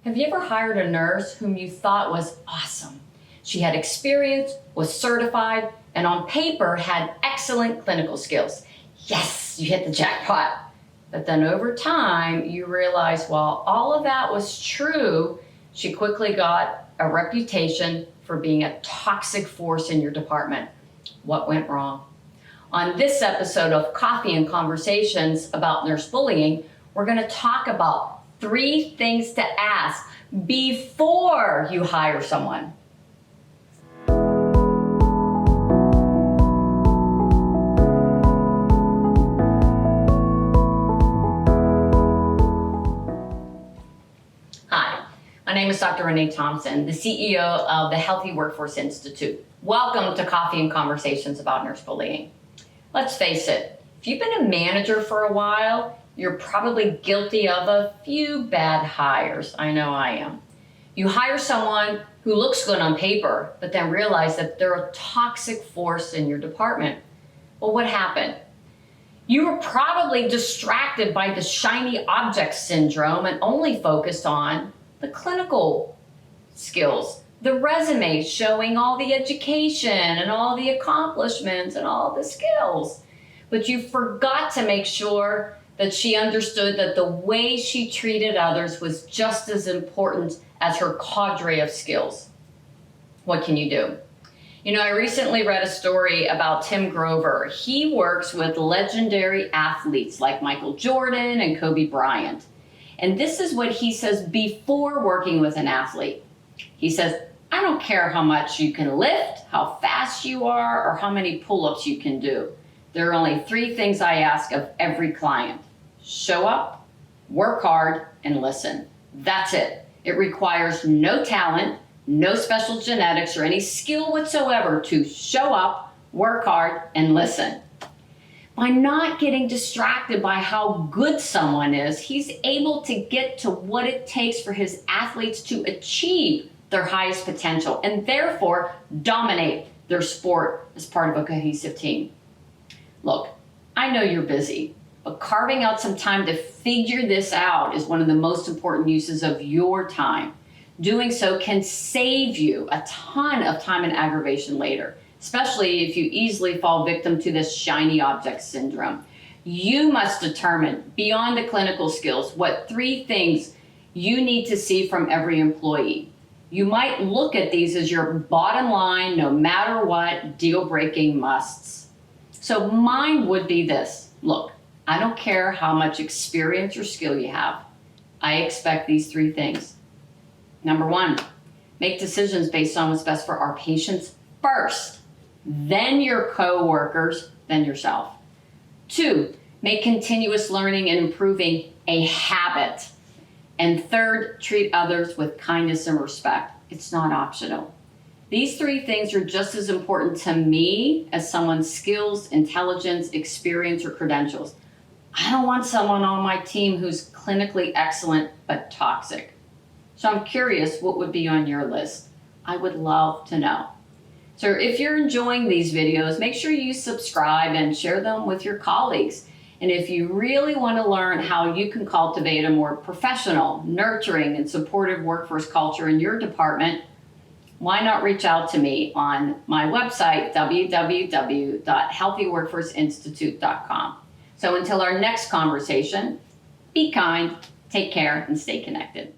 Have you ever hired a nurse whom you thought was awesome? She had experience, was certified, and on paper had excellent clinical skills. Yes, you hit the jackpot. But then over time, you realize while all of that was true, she quickly got a reputation for being a toxic force in your department. What went wrong? On this episode of Coffee and Conversations about nurse bullying, we're going to talk about 3 things to ask before you hire someone. Hi, my name is Dr. Renee Thompson, the CEO of the Healthy Workforce Institute. Welcome to Coffee and Conversations about nurse bullying. Let's face it, if you've been a manager for a while, you're probably guilty of a few bad hires. I know I am. You hire someone who looks good on paper, but then realize that they're a toxic force in your department. Well, what happened? You were probably distracted by the shiny object syndrome and only focused on the clinical skills, the resume showing all the education and all the accomplishments and all the skills. But you forgot to make sure that she understood that the way she treated others was just as important as her cadre of skills. What can you do? You know, I recently read a story about Tim Grover. He works with legendary athletes like Michael Jordan and Kobe Bryant. And this is what he says before working with an athlete. He says, I don't care how much you can lift, how fast you are, or how many pull-ups you can do. There are only 3 things I ask of every client. Show up, work hard, and listen. That's it. It requires no talent, no special genetics, or any skill whatsoever to show up, work hard, and listen. By not getting distracted by how good someone is, he's able to get to what it takes for his athletes to achieve their highest potential and therefore dominate their sport as part of a cohesive team. Look, I know you're busy, but carving out some time to figure this out is one of the most important uses of your time. Doing so can save you a ton of time and aggravation later, especially if you easily fall victim to this shiny object syndrome. You must determine, beyond the clinical skills, what 3 things you need to see from every employee. You might look at these as your bottom line, no matter what, deal-breaking musts. So mine would be this. Look, I don't care how much experience or skill you have. I expect these 3 things. Number 1, make decisions based on what's best for our patients first, then your coworkers, then yourself. 2, make continuous learning and improving a habit. And 3rd, treat others with kindness and respect. It's not optional. These 3 things are just as important to me as someone's skills, intelligence, experience, or credentials. I don't want someone on my team who's clinically excellent but toxic. So I'm curious what would be on your list. I would love to know. So if you're enjoying these videos, make sure you subscribe and share them with your colleagues. And if you really want to learn how you can cultivate a more professional, nurturing, and supportive workforce culture in your department, why not reach out to me on my website, www.healthyworkforceinstitute.com. So until our next conversation, be kind, take care, and stay connected.